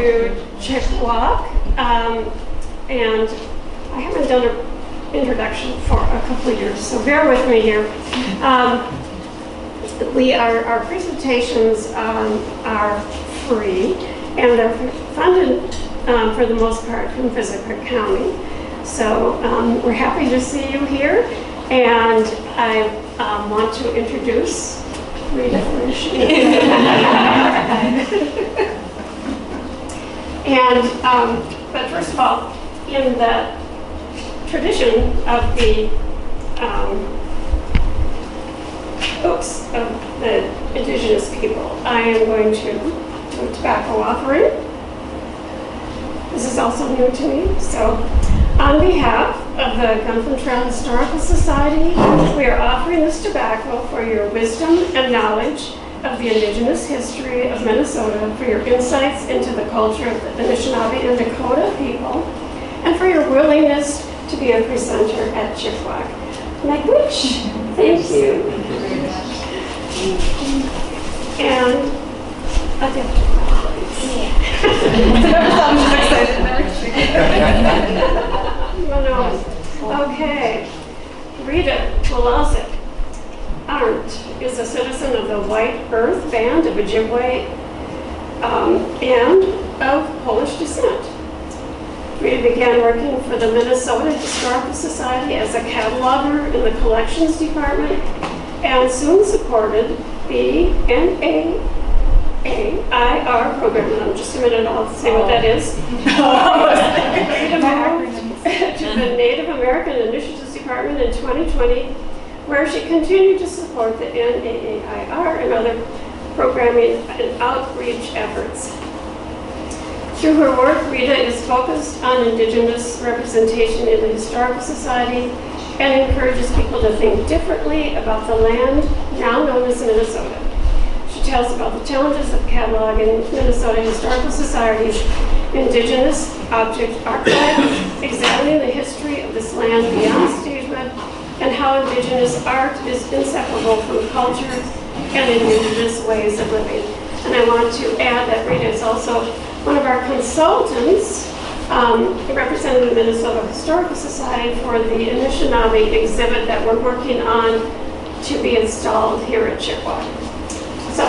to Chik-Wauk, and I haven't done an introduction for a couple of years, so bear with me here. Our presentations are free, and they're funded for the most part from Visitor County. So we're happy to see you here, and I want to introduce Rita Walaszek. But first of all, in the tradition of the Indigenous people, I am going to do a tobacco offering. This is also new to me. So, on behalf of the Gunflint Trail Historical Society, we are offering this tobacco for your wisdom and knowledge of the Indigenous history of Minnesota, for your insights into the culture of the Anishinaabe and Dakota people, and for your willingness to be a presenter at Chik-Wauk. Make wish. Thank you. And a gift. Okay. Rita Walaszek Arndt is a citizen of the White Earth Band of Ojibwe and of Polish descent. Rita began working for the Minnesota Historical Society as a cataloger in the collections department, and soon supported the NAAIR program. And just a minute, I'll say what that is. To the Native American Initiatives Department in 2020, where she continued to support the NAAIR and other programming and outreach efforts. Through her work, Rita is focused on Indigenous representation in the Historical Society and encourages people to think differently about the land now known as Minnesota. She tells about the challenges of cataloging Minnesota Historical Society's Indigenous object archive, examining the history of this land beyond statehood, and how Indigenous art is inseparable from culture and Indigenous ways of living. And I want to add that Rita is also one of our consultants, representing the Minnesota Historical Society for the Anishinaabe exhibit that we're working on to be installed here at Chik-Wauk. So,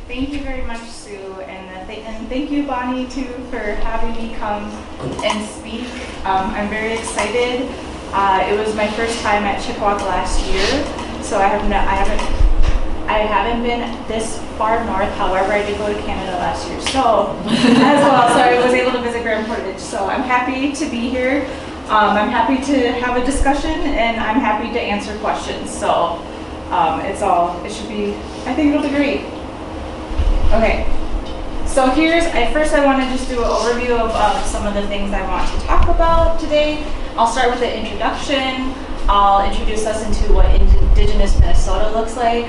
thank you very much, Sue, and thank you, Bonnie, too, for having me come and speak. I'm very excited. It was my first time at Chik-Wauk last year, so I haven't been this far north. However, I did go to Canada last year, so as well. So I was able to visit Grand Portage. So I'm happy to be here. I'm happy to have a discussion, and I'm happy to answer questions. So it should be. I think it'll be great. Okay. So first I want to just do an overview of some of the things I want to talk about today. I'll start with the introduction. I'll introduce us into what Indigenous Minnesota looks like.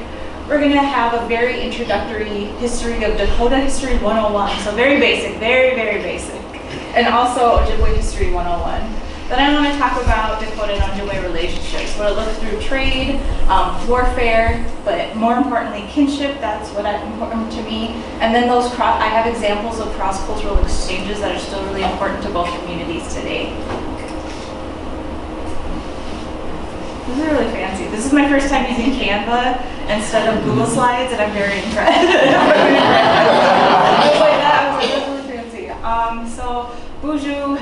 We're going to have a very introductory history of Dakota History 101, so very basic, very, very basic. And also Ojibwe History 101. Then I want to talk about Dakota and Ojibwe relationships. We'll look through trade, warfare, but more importantly kinship. That's what is important to me. And then I have examples of cross-cultural exchanges that are still really important to both communities today. This is really fancy. This is my first time using Canva instead of Google Slides, and I'm very impressed. I was like, that's really fancy. So, Buju,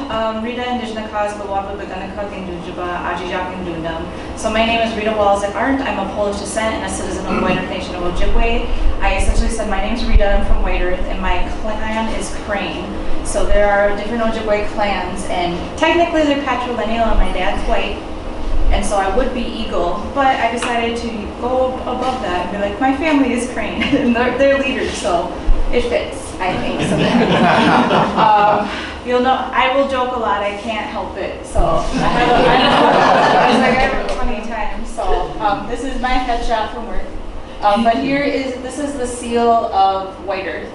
Rita Indigenous Bawaba Baganaka Gindujiba, Ajijak and Dundam. So my name is Rita Walaszek Arndt. I'm of Polish descent and a citizen of the White Earth Nation of Ojibwe. I essentially said my name's Rita, I'm from White Earth, and my clan is Crane. So there are different Ojibwe clans, and technically they're patrilineal and my dad's white. And so I would be Eagle, but I decided to go above that and be like, my family is Crane, and they're leaders, so it fits, I think. So you'll know, I will joke a lot, I can't help it. So I have it 20 times. So this is my headshot from work. But this is the seal of White Earth.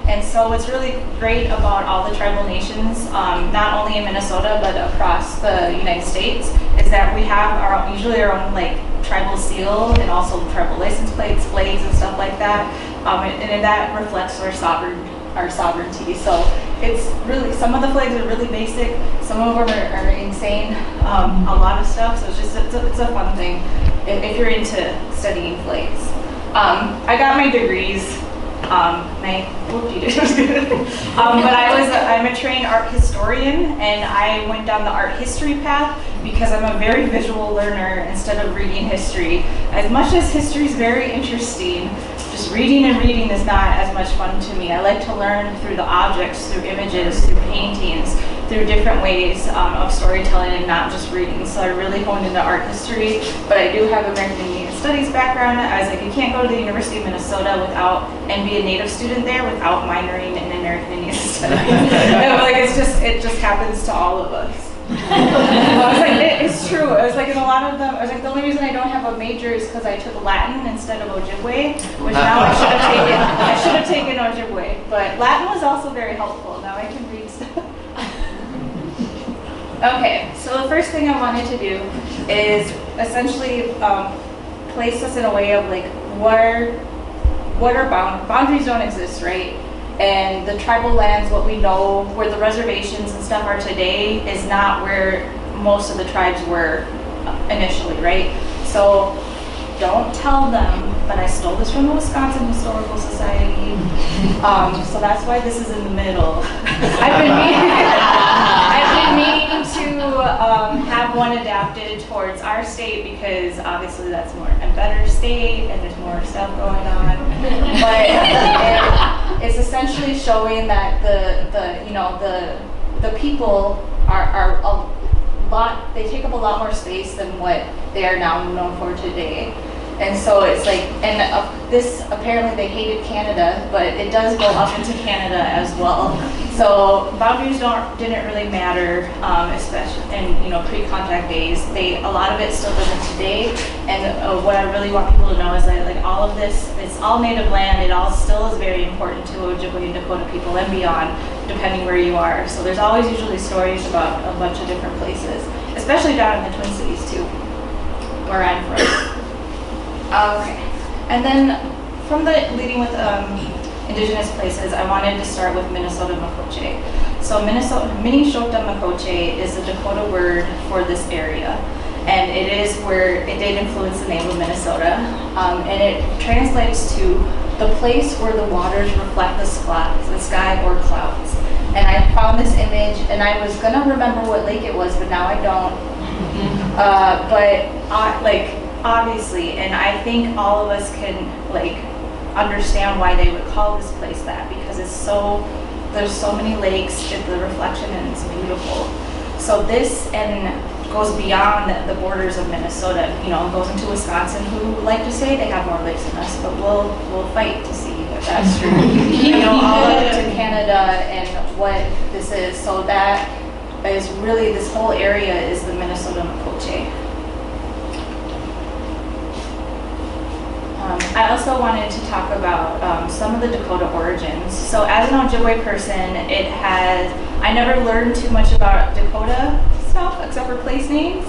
And so what's really great about all the tribal nations, not only in Minnesota but across the United States, is that we have usually our own like tribal seal and also tribal license plates, flags, and stuff like that. And that reflects our sovereignty. So it's really, some of the flags are really basic, some of them are insane, a lot of stuff. So it's a fun thing if you're into studying flags. I got my degrees. But I'm a trained art historian, and I went down the art history path because I'm a very visual learner instead of reading history. As much as history is very interesting, just reading and reading is not as much fun to me. I like to learn through the objects, through images, through paintings, through different ways of storytelling and not just reading. So I really honed into art history, but I do have American Indian Studies background. I was like, you can't go to the University of Minnesota and be a Native student there without minoring in American Indian Studies. Like it just happens to all of us. I was like, it's true. I was like, in a lot of them, I was like, the only reason I don't have a major is because I took Latin instead of Ojibwe, which now I should have taken Ojibwe. But Latin was also very helpful. Now I can read stuff. Okay, so the first thing I wanted to do is essentially place us in a way of like, what are boundaries don't exist, right? And the tribal lands, what we know, where the reservations and stuff are today, is not where most of the tribes were initially, right? So don't tell them, but I stole this from the Wisconsin Historical Society. So that's why this is in the middle. I've been meaning to have one adapted towards our state because obviously that's a better state and there's more stuff going on. But it's essentially showing that the people are a lot. They take up a lot more space than what they are now known for today. And so it's like, and this, apparently they hated Canada, but it does go up into Canada as well. So boundaries didn't really matter, especially in pre-contact days. A lot of it still doesn't today. And what I really want people to know is that like all of this, it's all native land. It all still is very important to Ojibwe and Dakota people and beyond, depending where you are. So there's always usually stories about a bunch of different places, especially down in the Twin Cities too, where I'm from. Okay, and then from leading with Indigenous places, I wanted to start with Minnesota Makoche. So Minnesota Makoche is a Dakota word for this area, and it is where it did influence the name of Minnesota, and it translates to the place where the waters reflect the sky or clouds. And I found this image, and I was gonna remember what lake it was, but now I don't. Obviously, and I think all of us can understand why they would call this place that, because there's so many lakes, the reflection, and it's beautiful. So this goes beyond the borders of Minnesota. It goes into Wisconsin, who like to say they have more lakes than us, but we'll fight to see if that's true. All up to Canada and what this is. So that is really, this whole area is the Minnesota Makoche. I also wanted to talk about some of the Dakota origins. So as an Ojibwe person, I never learned too much about Dakota stuff except for place names.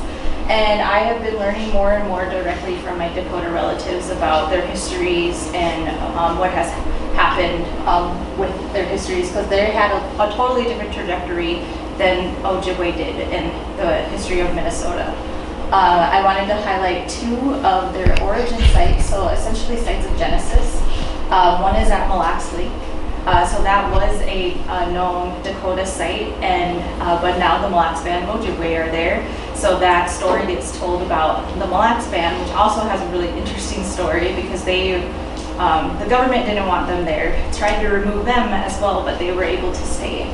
And I have been learning more and more directly from my Dakota relatives about their histories and what has happened with their histories, because they had a totally different trajectory than Ojibwe did in the history of Minnesota. I wanted to highlight two of their origin sites, so essentially sites of Genesis. One is at Mille Lacs Lake. So that was a known Dakota site, but now the Mille Lacs Band of Ojibwe are there. So that story gets told about the Mille Lacs Band, which also has a really interesting story because the government didn't want them there, tried to remove them as well, but they were able to stay.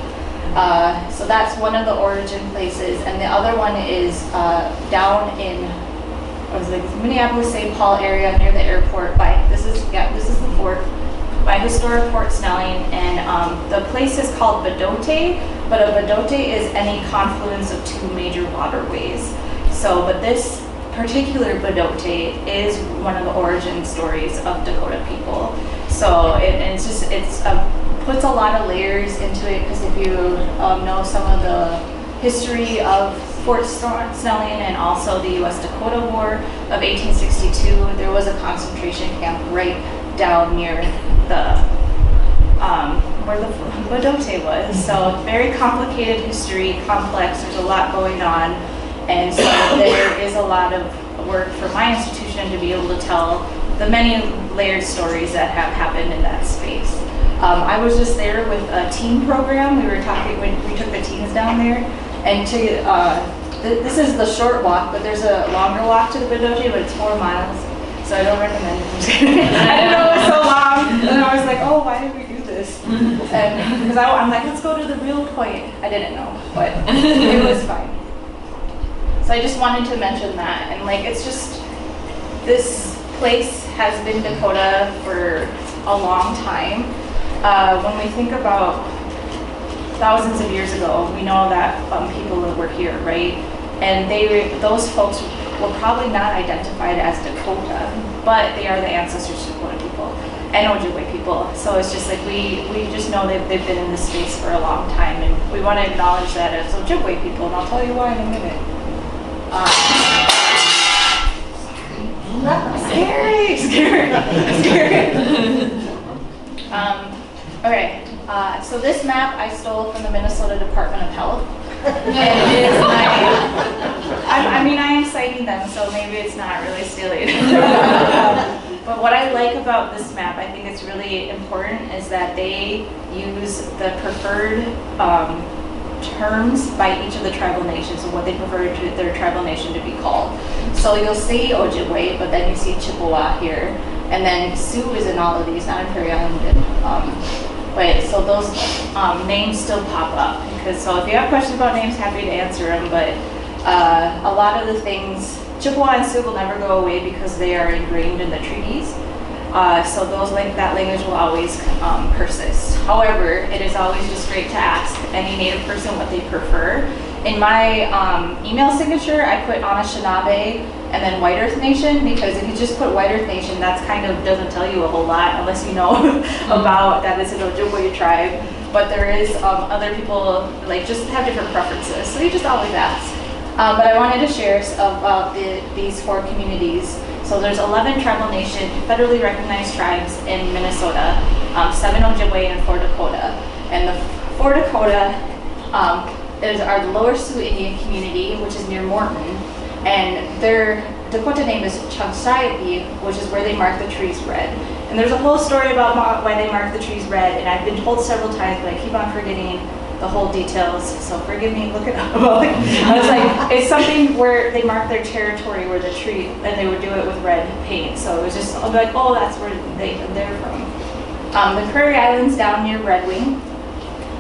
So that's one of the origin places, and the other one is down in Minneapolis-St. Paul area near the airport. This is the fort by historic Fort Snelling, and the place is called Bedote, but a Bedote is any confluence of two major waterways. But this particular Bedote is one of the origin stories of Dakota people. So it's a puts a lot of layers into it, because if you know some of the history of Fort Snelling and also the U.S. Dakota War of 1862, there was a concentration camp right down near the where the Badote was. So very complicated history, complex, there's a lot going on. And so there is a lot of work for my institution to be able to tell the many layered stories that have happened in that space. I was just there with a teen program. We were talking when we took the teens down there. And this is the short walk, but there's a longer walk to the Badote, but it's 4 miles. So I don't recommend it. I didn't know it was so long. And I was like, oh, why did we do this? And because I'm like, let's go to the real point. I didn't know, but it was fine. So I just wanted to mention that. And like, it's just, this place has been Dakota for a long time. When we think about thousands of years ago, we know that people were here, right? And those folks were probably not identified as Dakota, but they are the ancestors to Dakota people and Ojibwe people. So it's just like we just know they've been in this space for a long time, and we want to acknowledge that as Ojibwe people, and I'll tell you why in a minute. Scary. Okay, so this map I stole from the Minnesota Department of Health. And it is I mean, I am citing them, so maybe it's not really stealing. But what I like about this map, I think it's really important, is that they use the preferred terms by each of the tribal nations, and what they prefer their tribal nation to be called. So you'll see Ojibwe, but then you see Chik-Wauk here, and then Sioux is in all of these, not in Prairie Island. But so those names still pop up, because so if you have questions about names, happy to answer them. But a lot of the things, Chippewa and Sioux will never go away because they are ingrained in the treaties. So those that language will always persist. However, it is always just great to ask any Native person what they prefer. In my email signature, I put Anishinaabe and then White Earth Nation, because if you just put White Earth Nation, that's kind of doesn't tell you a whole lot unless you know about that it's an Ojibwe tribe. But there is other people like just have different preferences, so you just always ask. But I wanted to share about these 4 communities. So there's 11 tribal nation, federally recognized tribes in Minnesota, 7 Ojibwe and 4 Dakota. And the 4 Dakota is our Lower Sioux Indian community, which is near Morton. And their Dakota name is Chik-Wauk, which is where they mark the trees red. And there's a whole story about why they mark the trees red, and I've been told several times, but I keep on forgetting the whole details, so forgive me, look it up. I was like, it's something where they mark their territory where the tree, and they would do it with red paint. So it was just, I'll be like, oh, that's where they're from. The Prairie Islands down near Red Wing,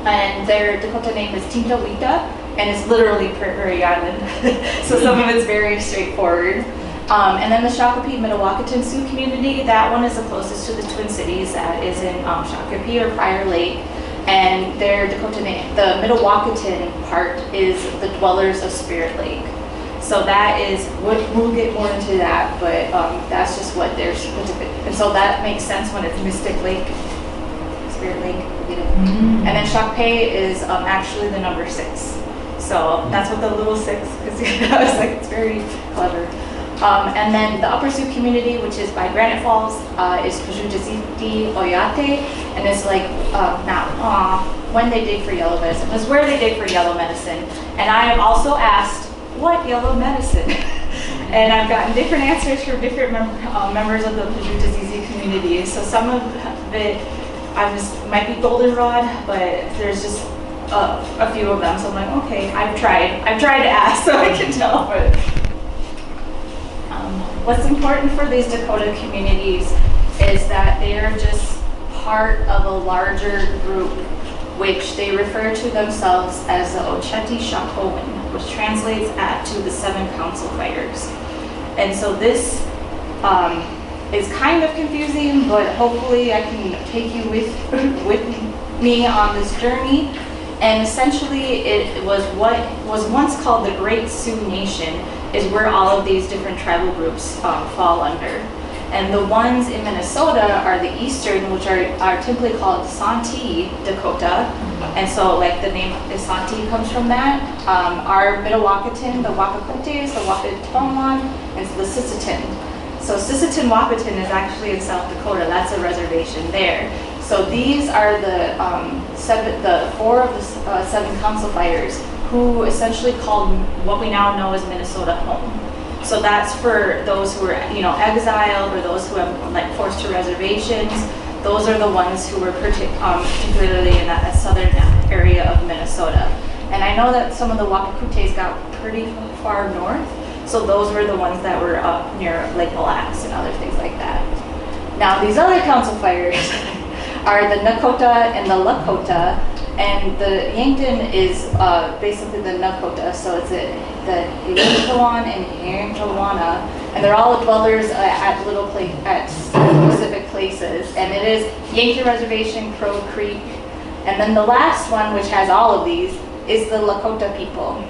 and their Dakota name is Tinta-Wita, and it's literally Prairie Island. So some of it's very straightforward. And then the Shakopee Mdewakanton Sioux community, that one is the closest to the Twin Cities. That is in Shakopee or Prior Lake. And their Dakota name, the Mdewakanton part, is the dwellers of Spirit Lake. So that is, we'll get more into that, but that's just what they're specific. And so that makes sense when it's Mystic Lake, Spirit Lake, you know. And then Shakopee is actually the number 6. So that's what the little 6, because I was like, it's very clever. And then the Upper Sioux community, which is by Granite Falls, is Pajutaziti Oyate, and it's like when they dig for yellow medicine. It's where they dig for yellow medicine. And I have also asked, what yellow medicine? And I've gotten different answers from different members of the Pajutaziti community. So some of it might be goldenrod, but there's just a few of them. So I'm like, okay, I've tried to ask, so I can tell. But what's important for these Dakota communities is that they are just part of a larger group, which they refer to themselves as the Ocheti Shakowin, which translates to the 7 council fighters. And so this is kind of confusing, but hopefully I can take you with me on this journey. And essentially it was what was once called the Great Sioux Nation, is where all of these different tribal groups fall under. And the ones in Minnesota are the eastern, which are typically called Santee Dakota. And so like the name Santee comes from that. Our Mdewakanton, the Wakakotes, the Wapitonwan, and the Sisseton. So Sisseton-Wahpeton is actually in South Dakota. That's a reservation there. So these are the four of the seven council fires who essentially called what we now know as Minnesota home. So that's for those who were, exiled, or those who have like forced to reservations. Those are the ones who were particularly in that southern area of Minnesota. And I know that some of the Wapakutes got pretty far north, so those were the ones that were up near Lake Mille Lacs and other things like that. Now these other council fires are the Nakota and the Lakota, and the Yankton is basically the Nakota, so it's the Yanktawan and Yanktawana, and they're all dwellers at specific places, and it is Yankton Reservation, Crow Creek, and then the last one, which has all of these, is the Lakota people.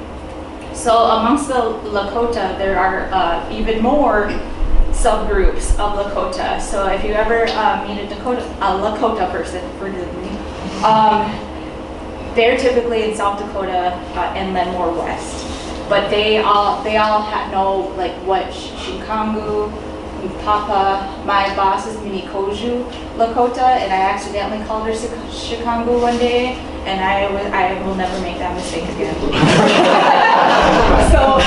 So amongst the Lakota, there are even more subgroups of Lakota. So if you ever meet a Lakota person, forgive me, they're typically in South Dakota and then more west. But they all know like what Shinkangu, Papa. My boss is Minikoju Lakota, and I accidentally called her Shikangu one day, and I will never make that mistake again. So,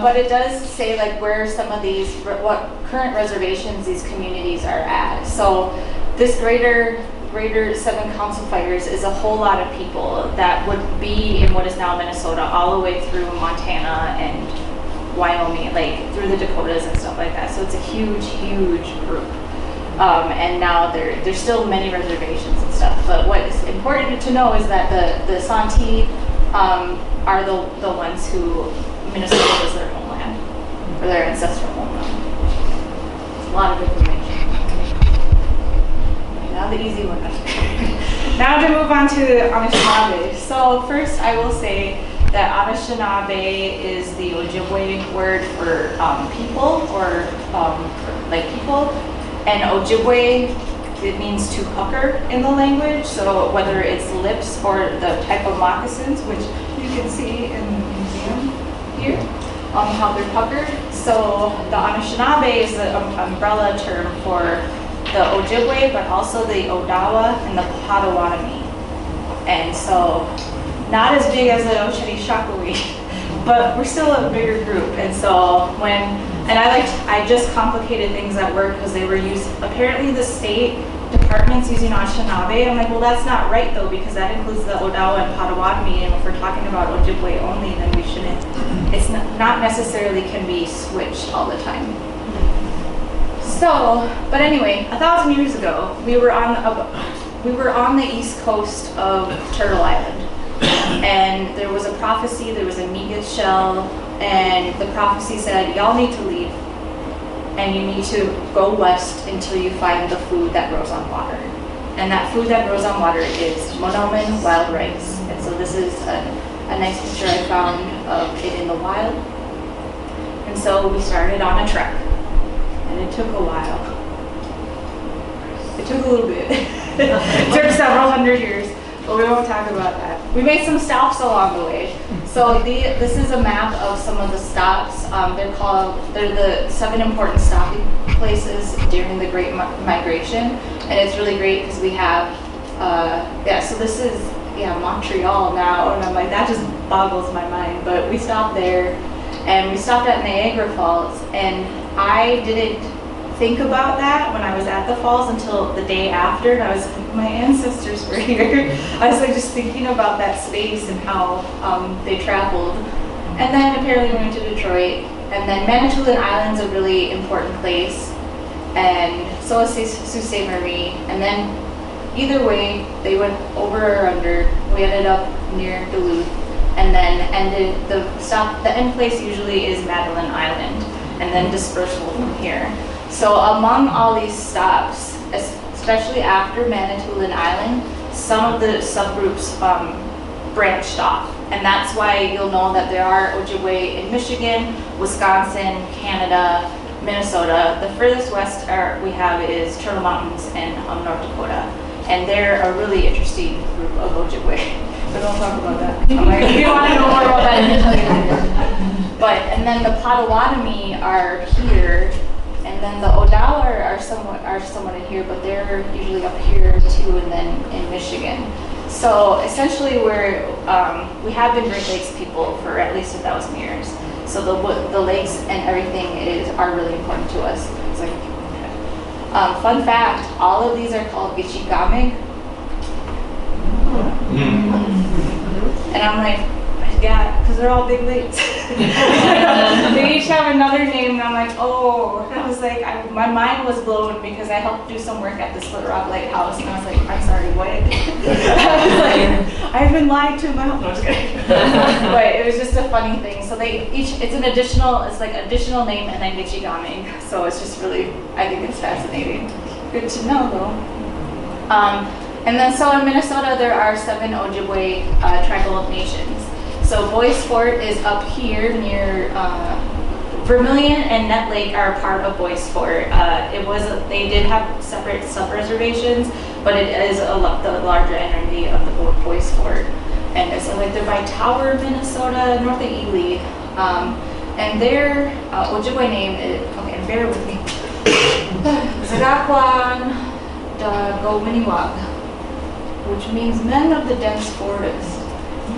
but it does say like where some of these, what current reservations these communities are at. So this greater seven council fires is a whole lot of people that would be in what is now Minnesota, all the way through Montana and Wyoming, like through the Dakotas and stuff like that. So it's a huge, huge group. And now there's still many reservations and stuff. But what is important to know is that the Santee are the ones who Minnesota was their homeland, or their ancestral homeland. It's a lot of information. Now the easy one. Now to move on to Anishinaabe. So first I will say that Anishinaabe is the Ojibwe word for people, or like people. And Ojibwe, it means to pucker in the language. So whether it's lips or the type of moccasins, which you can see in the museum here, how they're puckered. So the Anishinaabe is the umbrella term for the Ojibwe, but also the Odawa and the Potawatomi. And so not as big as the Oshadishakwi, but we're still a bigger group. And so I just complicated things at work because they were apparently the state departments using Anishinaabe. I'm like, well, that's not right though, because that includes the Odawa and Potawatomi, and if we're talking about Ojibwe only, then we shouldn't, it's not necessarily can be switched all the time. So, but anyway, 1,000 years ago, we were on the east coast of Turtle Island, and there was a prophecy. There was a megat shell, and the prophecy said, y'all need to leave, and you need to go west until you find the food that grows on water. And that food that grows on water is monoman wild rice. And so this is a nice picture I found of it in the wild. And so we started on a trek. And it took a while. It took a little bit. It took several hundred years, but we won't talk about that. We made some stops along the way. So this is a map of some of the stops. They're the 7 important stopping places during the Great Migration. And it's really great because we have, so this is, Montreal now. And I'm like, that just boggles my mind. But we stopped there, and we stopped at Niagara Falls. And I didn't think about that when I was at the falls until the day after, and I was like, my ancestors were here. I was like just thinking about that space and how they traveled. And then apparently we went to Detroit, and then Manitoulin Island's a really important place, and so is Sault Ste. Marie. And then either way, they went over or under. We ended up near Duluth, and then the end place usually is Madeline Island, and then dispersal from here. So among all these stops, especially after Manitoulin Island, some of the subgroups branched off. And that's why you'll know that there are Ojibwe in Michigan, Wisconsin, Canada, Minnesota. The furthest west we have is Turtle Mountains in North Dakota. And they're a really interesting group of Ojibwe. But don't talk about that. I'm like, if you want to know more about that, I'll tell you later. But, and then the Potawatomi are here, and then the Odawa are somewhat in here, but they're usually up here too, and then in Michigan. So essentially we have been Great Lakes people for at least 1,000 years. So the lakes and everything are really important to us. It's like, fun fact, all of these are called Gichigamig. And I'm like, yeah, because they're all big lakes. They each have another name, and I'm like, oh. And I was like, my mind was blown because I helped do some work at the Split Rock Lighthouse, and I was like, I'm sorry, what? I was like, I've been lied to about. No, I'm just kidding. But it was just a funny thing. So it's an additional name and then Gichigamig. So it's just really, I think it's fascinating. Good to know, though. And then so in Minnesota, there are 7 Ojibwe tribal nations. So Boyce Fort is up here near Vermilion and Net Lake are part of Boyce Fort. They did have separate sub-reservations, but it is the larger entity of the Boyce Fort. And it's like they're by Tower, Minnesota, north of Ely. And their Ojibwe name is, okay, bear with me, Zagakwan Dagominiwag, which means men of the dense forest.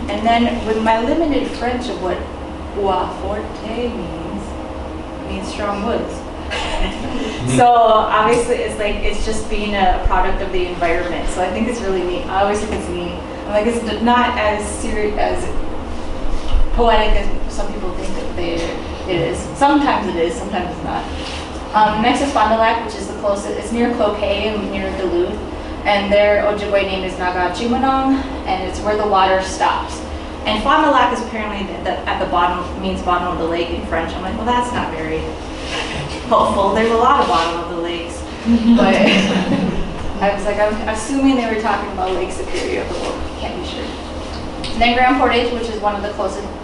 And then with my limited French of what Bois Forte means strong woods. So obviously it's just being a product of the environment. So I think it's really neat. I always think it's neat. I'm like, it's not as serious, as poetic as some people think that it is. Sometimes it is, sometimes it's not. Next is Fond du Lac, which is the closest. It's near Cloquet and near Duluth. And their Ojibwe name is Nagachimanong, and it's where the water stops. And Fond du Lac is apparently at the bottom, means bottom of the lake in French. I'm like, well, that's not very helpful. There's a lot of bottom of the lakes. But I was like, I'm assuming they were talking about Lake Superior, but well, can't be sure. And then Grand Portage, which is one of the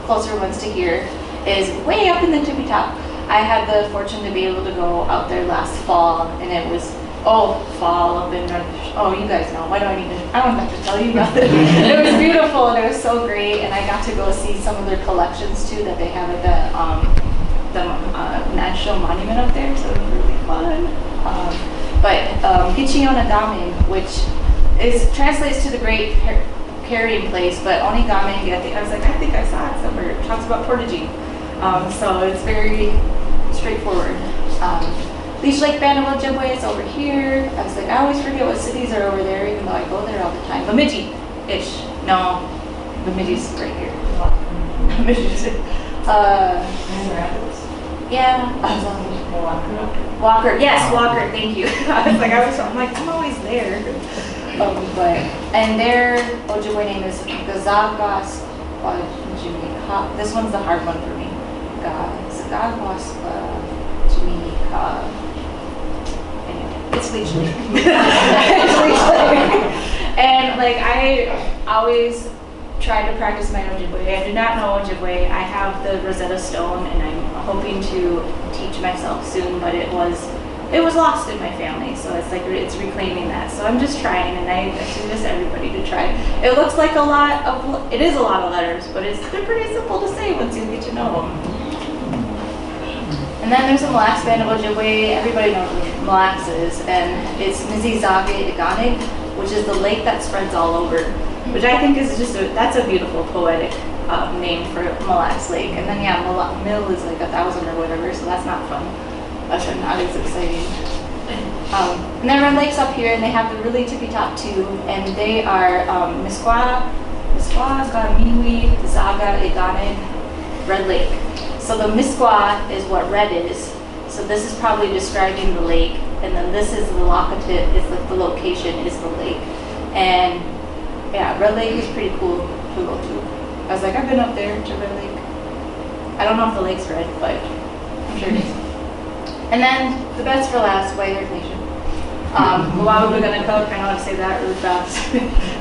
closer ones to here, is way up in the tippy top. I had the fortune to be able to go out there last fall, and it was fall up in you guys know. Why do I need to? I don't have to tell you about it. It was beautiful and it was so great, and I got to go see some of their collections too that they have at the National Monument up there. So it was really fun. Hichionadame, which translates to the Great Carrying Place, but Onigame, I think I saw it somewhere. It talks about portaging. So it's very straightforward. Leech Lake Band of Ojibwe is over here. I was like, I always forget what cities are over there, even though I go there all the time. Bemidji-ish. No, Bemidji's right here. Bemidji's. Yeah. Walker. Yes, Walker. Thank you. I'm like, I'm always there. And their Ojibwe name is Gazagas. This one's the hard one for me. Gazagas Jimmy. It's Leech Lake. It's Leech Lake. And I always try to practice my Ojibwe. I do not know Ojibwe. I have the Rosetta Stone, and I'm hoping to teach myself soon. But it was lost in my family, so it's reclaiming that. So I'm just trying, and I suggest everybody to try. It looks like it is a lot of letters, but they're pretty simple to say once you get to know them. And then there's a Mille Lacs Band of Ojibwe. Everybody knows what Mille Lacs is, and it's Mizizage Iganig, which is the lake that spreads all over, which I think is that's a beautiful poetic name for Mille Lacs Lake. And then Mill is like 1,000 or whatever, so that's not fun. That's not as exciting. And there are lakes up here, and they have the really tippy top too, and they are Misquah, Gamiwi, Zaga, Iganig, Red Lake. So the Misquah is what red is. So this is probably describing the lake, and then this is the locative, the location is the lake. And yeah, Red Lake is pretty cool to go to. I was like, I've been up there to Red Lake. I don't know if the lake's red, but I'm sure it is. And then the best for last, White Earth Nation. Luau Wiganakok, I know how to say that really fast,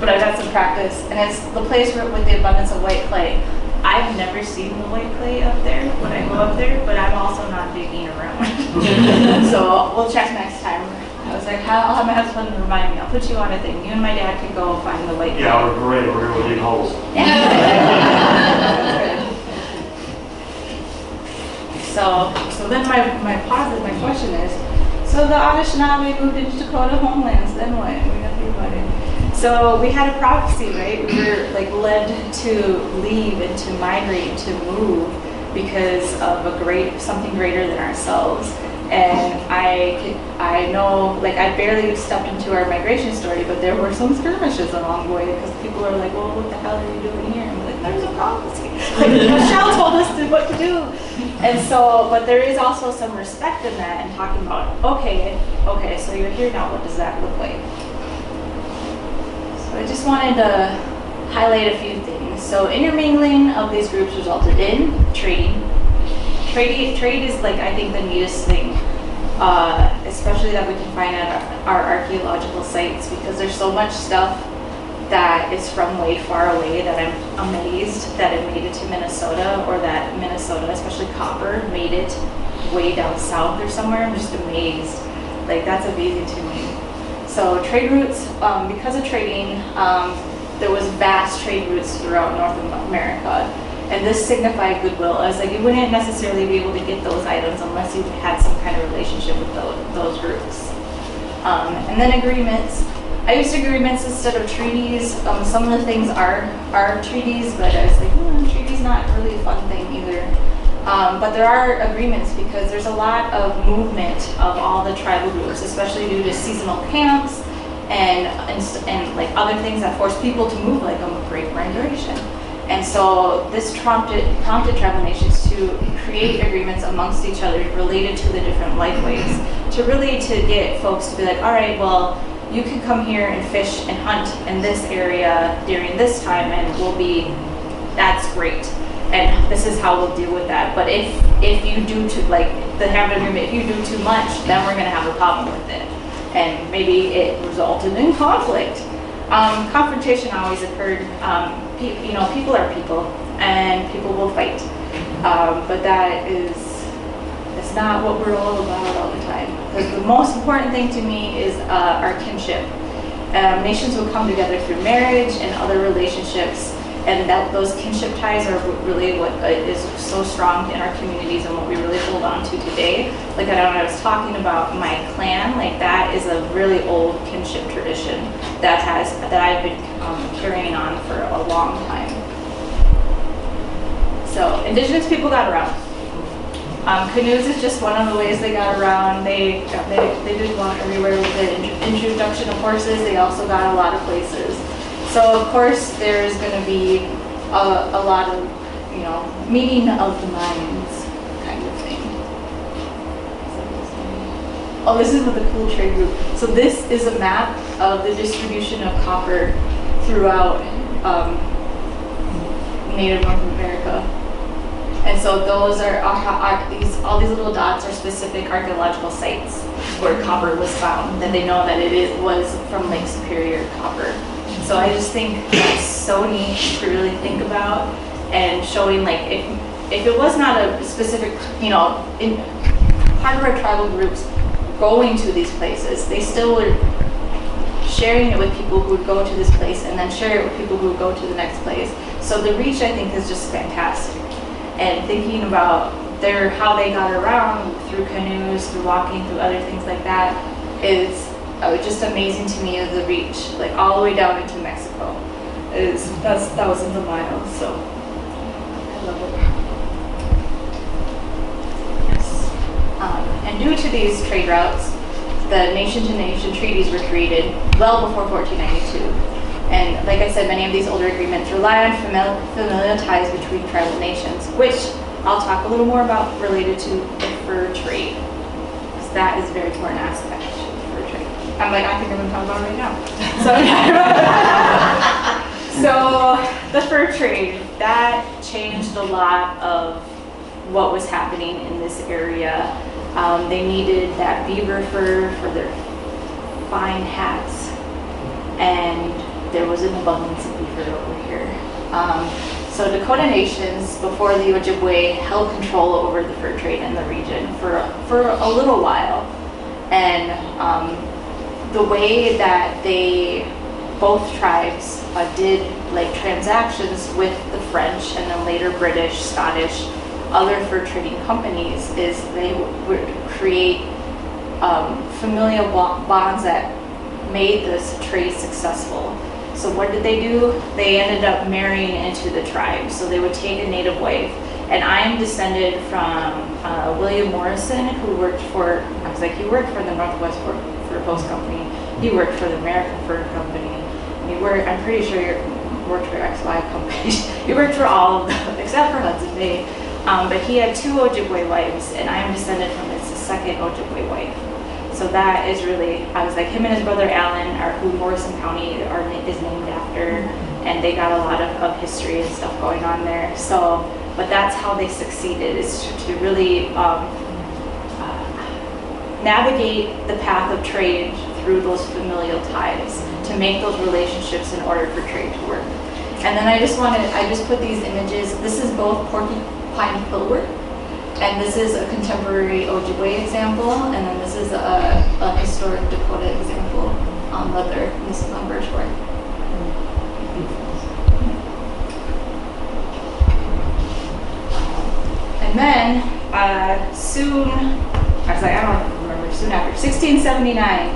but I've had some practice. And it's the place with the abundance of white clay. I've never seen the white clay up there when I go up there, but I'm also not digging around. So we'll check next time. I was like, I'll have my husband remind me. I'll put you on a thing. You and my dad can go find the white. Yeah, we're great. We're going to dig holes. So then my question is, so the Anishinaabe moved into Dakota homelands, then what? We got to think about it. So we had a prophecy, right? We were like led to leave and to migrate, to move because of something greater than ourselves. And I know, like, I barely stepped into our migration story, but there were some skirmishes along the way because people are like, well, what the hell are you doing here? And we're like, there's a prophecy. Like, Michelle told us what to do. And so, but there is also some respect in that and talking about, okay, so you're here now, what does that look like? So I just wanted to highlight a few things. So intermingling of these groups resulted in trading. Trade is, like, I think the neatest thing, especially that we can find at our archaeological sites, because there's so much stuff that is from way far away that I'm amazed that it made it to Minnesota, or that Minnesota, especially copper, made it way down south or somewhere. I'm just amazed. Like, that's amazing to me. So trade routes, because of trading, there was vast trade routes throughout North America. And this signified goodwill. I was like, you wouldn't necessarily be able to get those items unless you had some kind of relationship with those groups. And then agreements. I used agreements instead of treaties. Some of the things are treaties, but I was like, treaties not really a fun thing either. But there are agreements because there's a lot of movement of all the tribal groups, especially due to seasonal camps and like other things that force people to move, like a great migration. And so this prompted tribal nations to create agreements amongst each other related to the different lifeways, to get folks to be like, all right, well, you can come here and fish and hunt in this area during this time, and that's great. And this is how we'll deal with that. But if you do have an agreement, if you do too much, then we're going to have a problem with it. And maybe it resulted in conflict. Confrontation always occurred. People are people, and people will fight. But it's not what we're all about all the time. Because the most important thing to me is our kinship. Nations will come together through marriage and other relationships, and those kinship ties are really what is so strong in our communities and what we really hold on to today. Like when I was talking about my clan, like that is a really old kinship tradition that I've been carrying on for a long time. So Indigenous people got around. Canoes is just one of the ways they got around. They did walk everywhere with the introduction of horses. They also got a lot of places. So of course there's going to be a lot of, meeting of the minds kind of thing. Oh, this is the cool trade route. So this is a map of the distribution of copper throughout Native North America. And so those are all these little dots are specific archaeological sites where copper was found, that they know that was from Lake Superior copper. So I just think that's so neat to really think about, and showing like if it was not a specific, in part of our tribal groups going to these places, they still were sharing it with people who would go to this place and then share it with people who would go to the next place. So the reach, I think, is just fantastic. And thinking about how they got around through canoes, through walking, through other things like that is just amazing to me. Of the reach, like all the way down into Mexico, that's thousands of miles. So I love it. Yes. And due to these trade routes, the nation-to-nation treaties were created well before 1492. And like I said, many of these older agreements rely on familial ties between tribal nations, which I'll talk a little more about related to the fur trade, because that is a very important aspect of fur trade. I think I'm going to talk about it right now. So the fur trade, that changed a lot of what was happening in this area. They needed that beaver fur for their fine hats, and there was an abundance of beaver over here. So Dakota nations before the Ojibwe held control over the fur trade in the region for a little while. And the way that both tribes did like transactions with the French and then later British, Scottish, other fur trading companies is they would create familial bonds that made this trade successful. So what did they do? They ended up marrying into the tribe. So they would take a native wife. And I'm descended from William Morrison, who worked for, I was like, he worked for the Northwest Fur Post Company. He worked for the American Fur Company. I'm pretty sure he worked for XY companies. He worked for all of them, except for Hudson Bay. But he had 2 Ojibwe wives, and I'm descended from his second Ojibwe wife. So that is really, I was like, him and his brother Alan are who Morrison County is named after, and they got a lot of history and stuff going on there. So, but that's how they succeeded, is to really navigate the path of trade through those familial ties to make those relationships in order for trade to work. And then I just put these images. This is both porcupine quillwork, and this is a contemporary Ojibwe example, and then this is a historic Dakota example on leather, and this is on birchwork. And then soon, I was like, I don't remember, soon after, 1679,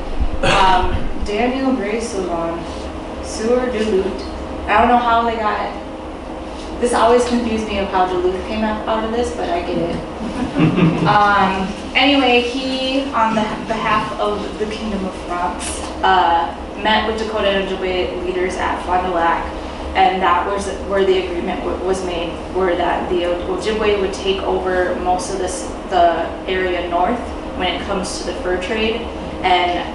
Daniel Gray Soulon, Sieur Duluth. I don't know how they got, this always confused me of how Duluth came out of this, but I get it. Anyway, he, on the behalf of the Kingdom of France, met with Dakota and Ojibwe leaders at Fond du Lac, and that was where the agreement was made, where that the Ojibwe would take over most of the area north when it comes to the fur trade, and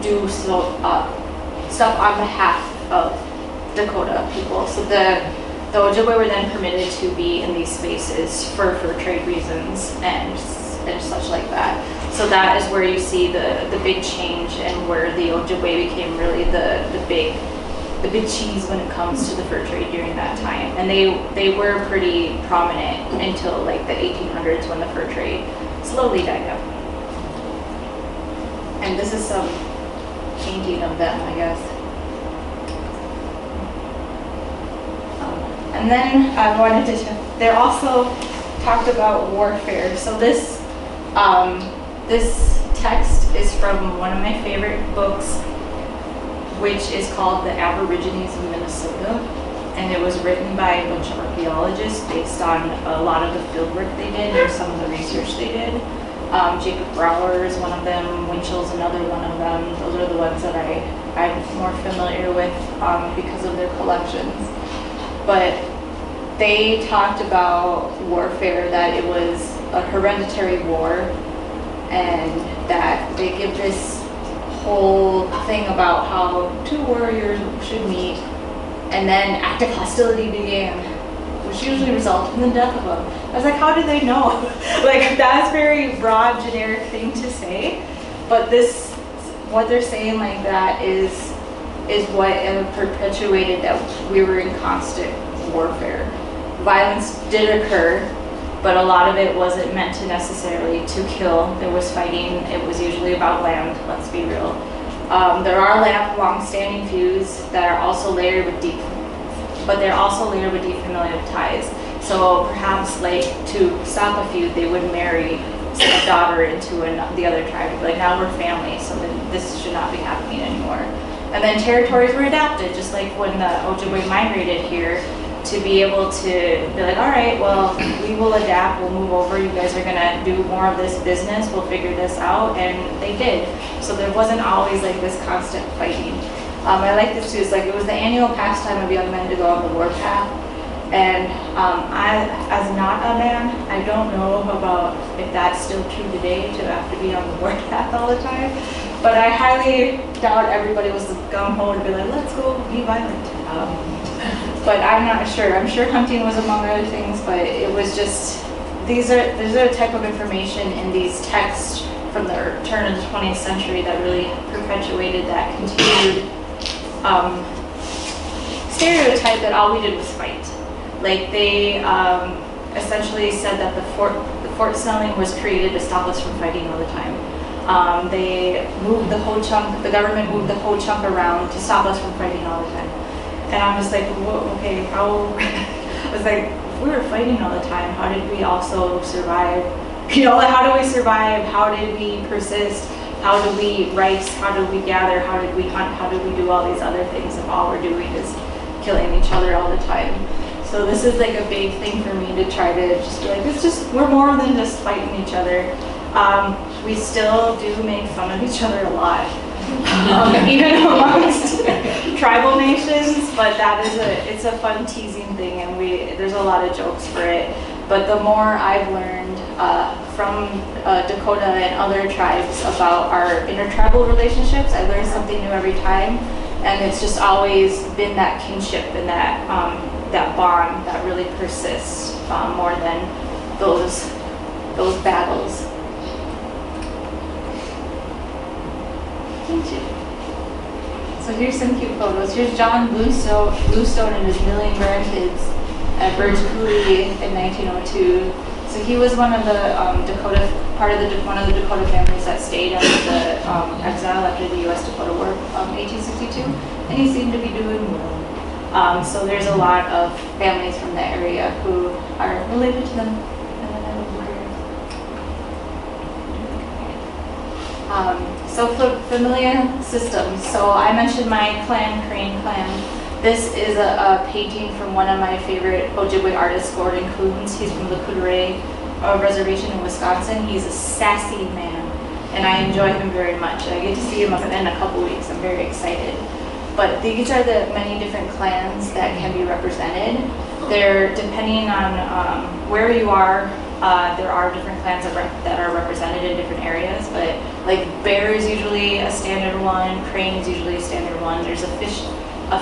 do stuff on behalf of Dakota people. So the Ojibwe were then permitted to be in these spaces for trade reasons and such like that. So that is where you see the big change, and where the Ojibwe became really the big cheese when it comes to the fur trade during that time. And they were pretty prominent until like the 1800s, when the fur trade slowly died out. And this is some painting of them, I guess. And then I wanted to, they're also talked about warfare. So this text is from one of my favorite books, which is called The Aborigines of Minnesota. And it was written by a bunch of archaeologists based on a lot of the field work they did and some of the research they did. Jacob Brower is one of them, Winchell's another one of them. Those are the ones that I'm more familiar with because of their collections. But they talked about warfare, that it was a hereditary war, and that they give this whole thing about how 2 warriors should meet, and then active hostility began, which usually resulted in the death of them. I was like, how do they know? Like, that's a very broad, generic thing to say, but what they're saying like that is what perpetuated that we were in constant warfare. Violence did occur, but a lot of it wasn't meant to necessarily to kill. There was fighting. It was usually about land, let's be real. There are long-standing feuds that are also layered with deep familial ties. So perhaps, like, to stop a feud, they would marry a daughter into the other tribe. Like, now we're family, so then this should not be happening anymore. And then territories were adapted, just like when the Ojibwe migrated here, to be able to be like, all right, well, we will adapt, we'll move over, you guys are gonna do more of this business, we'll figure this out, and they did. So there wasn't always like this constant fighting. I like this too, it's like it was the annual pastime of young men to go on the warpath. And I, as not a man, I don't know about if that's still true today, to have to be on the warpath all the time. But I highly doubt everybody was gung-ho to be like, let's go be violent. But I'm not sure. I'm sure hunting was among other things, but it was just, there's a type of information in these texts from the turn of the 20th century that really perpetuated that continued stereotype that all we did was fight. Like they essentially said that the fort snelling was created to stop us from fighting all the time. They moved the whole chunk, the government moved the whole chunk around to stop us from fighting all the time. And I'm just like, whoa, okay, how? I was like, if we were fighting all the time, how did we also survive? You know, like, how do we survive? How did we persist? How do we eat rice? How do we gather? How did we hunt? How did we do all these other things if all we're doing is killing each other all the time? So this is like a big thing for me to try to just be like, we're more than just fighting each other. We still do make fun of each other a lot, even amongst tribal nations, but it's a fun teasing thing, and there's a lot of jokes for it. But the more I've learned from Dakota and other tribes about our intertribal relationships, I learn something new every time, and it's just always been that kinship and that bond that really persists more than those battles. So here's some cute photos. Here's John Bluestone and his million grandkids at Birch Coulee in 1902. So he was one of the one of the Dakota families that stayed after the exile after the U.S. Dakota War of 1862, and he seemed to be doing well. So there's a lot of families from the area who are related to them. So familiar systems. So I mentioned my clan, Crane Clan. This is a painting from one of my favorite Ojibwe artists, Gordon Coons. He's from the Coudray Reservation in Wisconsin. He's a sassy man, and I enjoy him very much. I get to see him in a couple weeks. I'm very excited. But these are the many different clans that can be represented. They're depending on where you are. There are different clans that are represented in different areas, but like bear is usually a standard one, crane is usually a standard one. There's a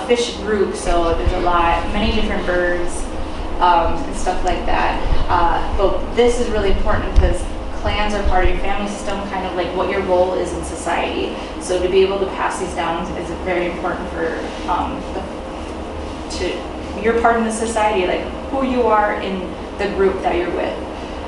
fish group, so there's many different birds and stuff like that. But this is really important because clans are part of your family system, kind of like what your role is in society. So to be able to pass these down is very important for your part in the society, like who you are in the group that you're with.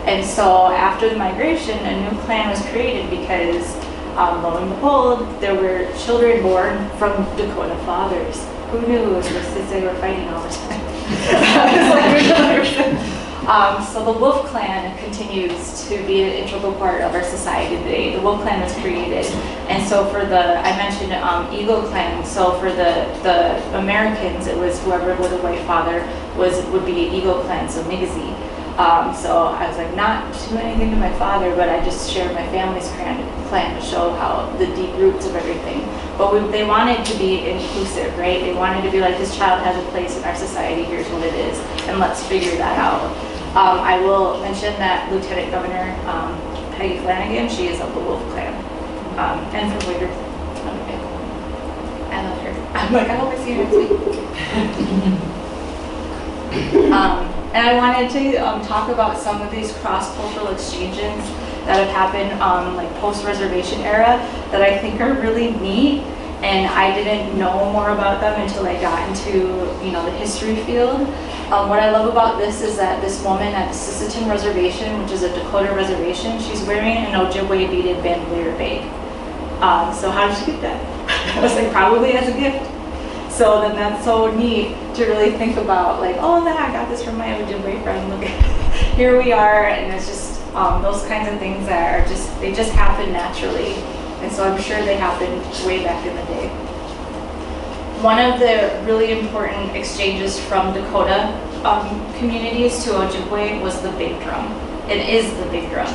And so after the migration, a new clan was created because, lo and behold, there were children born from Dakota fathers. Who knew it was since they were fighting all the time? So the Wolf Clan continues to be an integral part of our society today. The Wolf Clan was created. And so for I mentioned Eagle Clan, so for the Americans, it was whoever was a white father would be Eagle Clan, so Migizi. So I was like, not to do anything to my father, but I just shared my family's clan to show how the deep roots of everything. But they wanted to be inclusive, right? They wanted to be like, this child has a place in our society, here's what it is, and let's figure that out. I will mention that Lieutenant Governor Peggy Flanagan, she is of the Wolf Clan, and from Waiter. I love her. I'm like, I hope I see you next week. And I wanted to talk about some of these cross-cultural exchanges that have happened like post-reservation era that I think are really neat, and I didn't know more about them until I got into the history field. What I love about this is that this woman at the Sisseton Reservation, which is a Dakota reservation, she's wearing an Ojibwe beaded bandolier bag. So how did she get that? I was like, probably as a gift. So then that's so neat to really think about, like, oh, I got this from my Ojibwe friend. Look, here we are, and it's just those kinds of things that are they just happen naturally, and so I'm sure they happened way back in the day. One of the really important exchanges from Dakota communities to Ojibwe was the big drum. It is the big drum.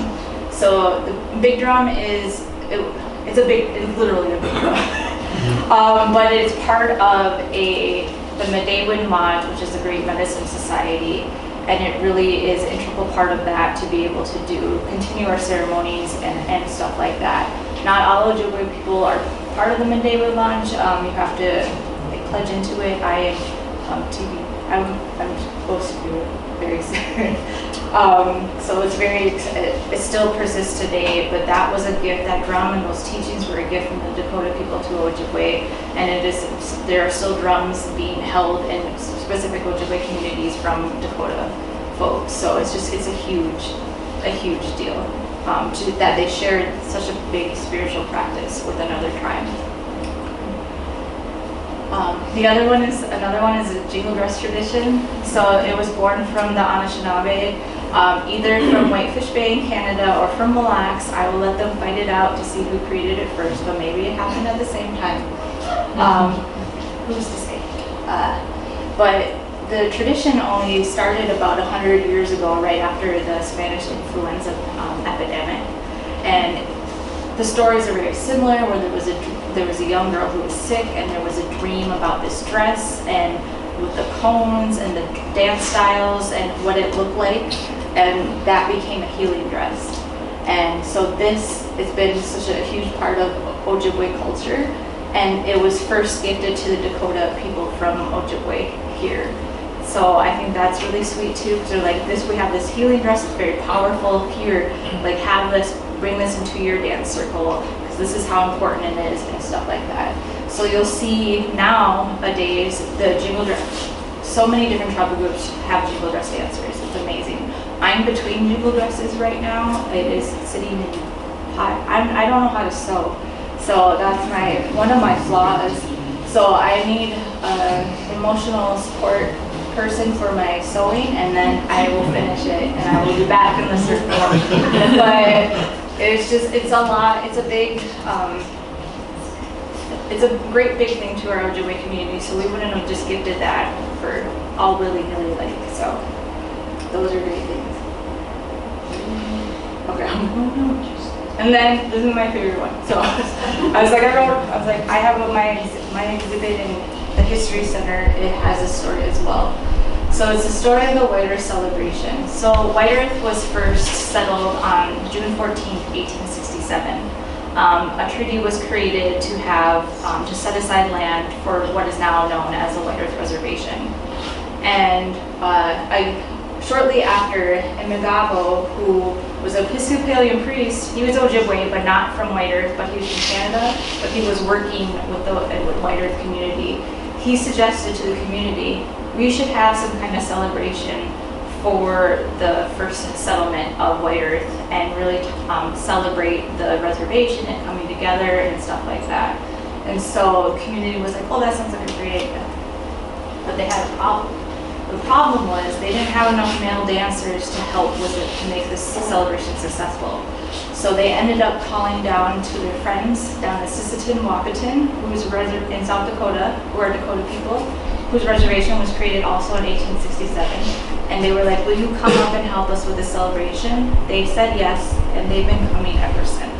So the big drum it's literally a big drum. But it's part of the Medewin Lodge, which is the Great Medicine Society, and it really is an integral part of that to be able to continue our ceremonies and stuff like that. Not all Ojibwe people are part of the Medewin Lodge. You have to pledge into it. I I'm supposed to do it very soon. So it still persists today, but that was a gift. That drum and those teachings were a gift from the Dakota people to Ojibwe, and there are still drums being held in specific Ojibwe communities from Dakota folks. So it's a huge deal that they shared such a big spiritual practice with another tribe. Another one is a jingle dress tradition. So it was born from the Anishinaabe, either from Whitefish Bay in Canada or from Mille Lacs. I will let them fight it out to see who created it first, but maybe it happened at the same time. Who's to say? But the tradition only started about 100 years ago, right after the Spanish influenza epidemic. And the stories are very similar, where there was a young girl who was sick, and there was a dream about this dress, and with the cones and the dance styles and what it looked like, and that became a healing dress. And so this has been such a huge part of Ojibwe culture, and it was first gifted to the Dakota people from Ojibwe here. So I think that's really sweet too, because they're like, we have this healing dress, it's very powerful here, like have this, bring this into your dance circle, because this is how important it is and stuff like that. So you'll see nowadays the jingle dress, so many different tribal groups have jingle dress dancers, it's amazing. I'm between jingle dresses right now, it is sitting in hot, I don't know how to sew, so that's one of my flaws. So I need an emotional support person for my sewing, and then I will finish it and I will be back in the circle. But it's a lot, it's a great big thing to our Ojibwe community, so we wouldn't have just gifted that for all willy-nilly like, so those are great things. Okay. And then this is my favorite one. So I have my exhibit in the History Center, it has a story as well. So it's the story of the White Earth celebration. So White Earth was first settled on June 14th, 1867. A treaty was created to set aside land for what is now known as the White Earth Reservation. And shortly after, Imigabo, who was an Episcopalian priest, he was Ojibwe, but not from White Earth, but he was from Canada, but he was working with the White Earth community. He suggested to the community, we should have some kind of celebration for the first settlement of White Earth and really celebrate the reservation and coming together and stuff like that. And so the community was like, oh, that sounds like a great idea. But they had a problem. The problem was they didn't have enough male dancers to help with it to make this celebration successful. So they ended up calling down to their friends down in Sisseton-Wahpeton, who's in South Dakota, who are Dakota people, whose reservation was created also in 1867. And they were like, will you come up and help us with this celebration? They said yes, and they've been coming ever since.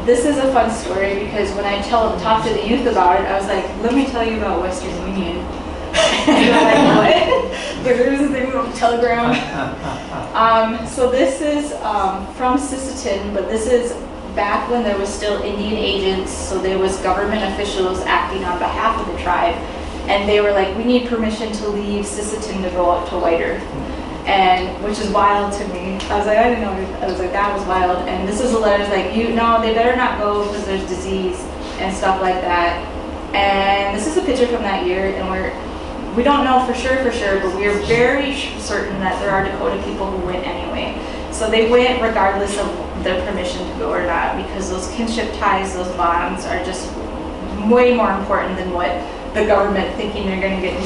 This is a fun story because when I talk to the youth about it, I was like, let me tell you about Western Union. And they're like, what? There's a thing on Telegram. So this is from Sisseton, but this is back when there was still Indian agents, so there was government officials acting on behalf of the tribe, and they were like, we need permission to leave Sisseton to go up to White Earth. And which is wild to me. I was like, I didn't know. I was like, that was wild. And this is a letter like, they better not go because there's disease and stuff like that. And this is a picture from that year, and we don't know for sure, but we are very certain that there are Dakota people who went anyway. So they went regardless of their permission to go or not, because those kinship ties, those bonds are just way more important than what the government thinking they're going to get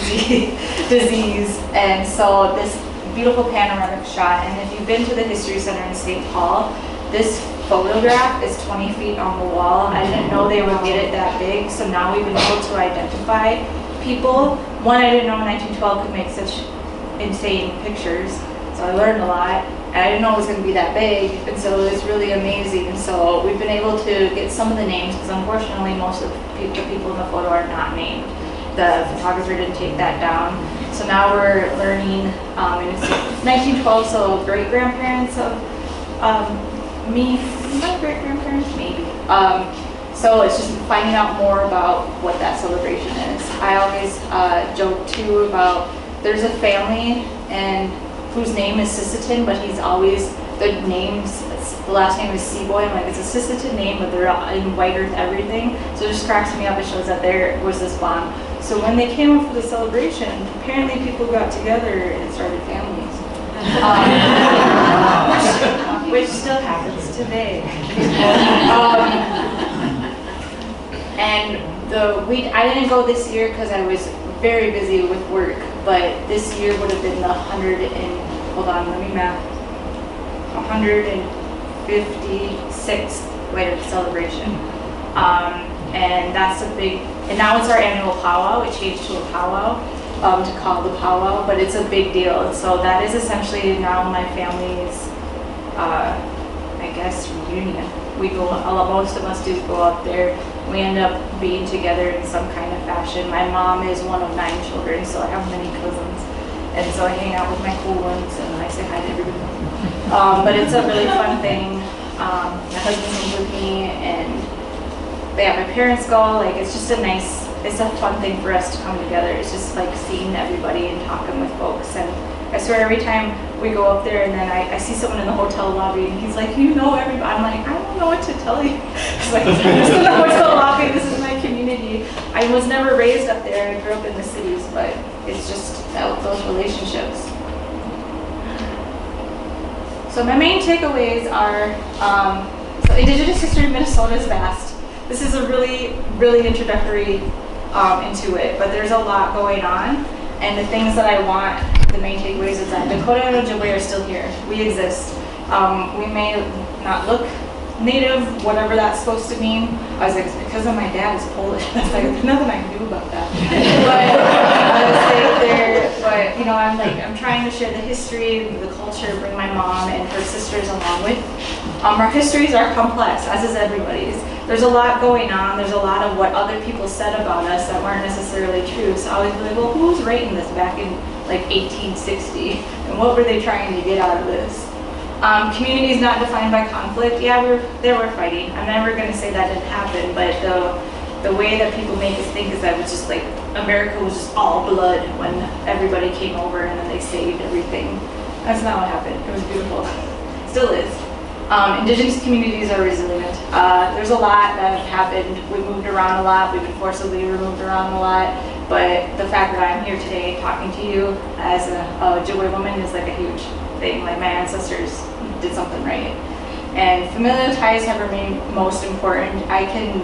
disease. And so this beautiful panoramic shot, and if you've been to the History Center in St. Paul, this photograph is 20 feet on the wall. I didn't know they would get it that big, so now we've been able to identify people. One, I didn't know 1912 could make such insane pictures, so I learned a lot. And I didn't know it was going to be that big, and so it's really amazing. And so we've been able to get some of the names, because unfortunately most of the people in the photo are not named. The photographer didn't take that down. So now we're learning, and it's 1912, so great-grandparents of me, my great-grandparents, maybe. So it's just finding out more about what that celebration is. I always joke too about there's a family and whose name is Sisseton, but he's always, the last name is Seaboy. I'm like, it's a Sisseton name, but they're in white earth everything. So it just cracks me up. It shows that there was this bond. So when they came up for the celebration, apparently people got together and started families. Which still happens today. And I didn't go this year because I was very busy with work, but this year would have been the 156th White Earth celebration. And that's a big, and now it's our annual powwow. It changed to a powwow, to call the powwow, but it's a big deal. And so that is essentially now my family's, I guess, reunion. Most of us do go up there. We end up being together in some kind of fashion. My mom is one of 9 children, so I have many cousins. And so I hang out with my cool ones and I say hi to everybody. But it's a really fun thing. My husband comes with me and they have my parents go. Like, it's just it's a fun thing for us to come together. It's just like seeing everybody and talking with folks. And I swear every time we go up there and then I see someone in the hotel lobby and he's like, you know everybody. I'm like, I don't know what to tell you. He's like, I'm just in the hotel lobby, this is my community. I was never raised up there, I grew up in the cities, but it's just those relationships. So my main takeaways are, so Indigenous history of Minnesota is vast. This is a really, really introductory into it, but there's a lot going on. And the things that I want, the main takeaways is that Dakota and Ojibwe are still here. We exist. We may not look native, whatever that's supposed to mean. I was like, because of my dad is Polish. That's like, there's nothing I can do about that. But you know, I'm trying to share the history, the culture, bring my mom and her sisters along with. Our histories are complex, as is everybody's. There's a lot going on. There's a lot of what other people said about us that weren't necessarily true. So I always be like, well, who was writing this back in like 1860? And what were they trying to get out of this? Community is not defined by conflict. Yeah, they were fighting. I'm never going to say that didn't happen, but the way that people make us think is that it was just like America was just all blood when everybody came over and then they saved everything. That's not what happened. It was beautiful. Still is. Indigenous communities are resilient. There's a lot that have happened. We moved around a lot. We've been forcibly removed around a lot. But the fact that I'm here today talking to you as a Ojibwe woman is like a huge thing. Like, my ancestors did something right. And familial ties have remained most important. I can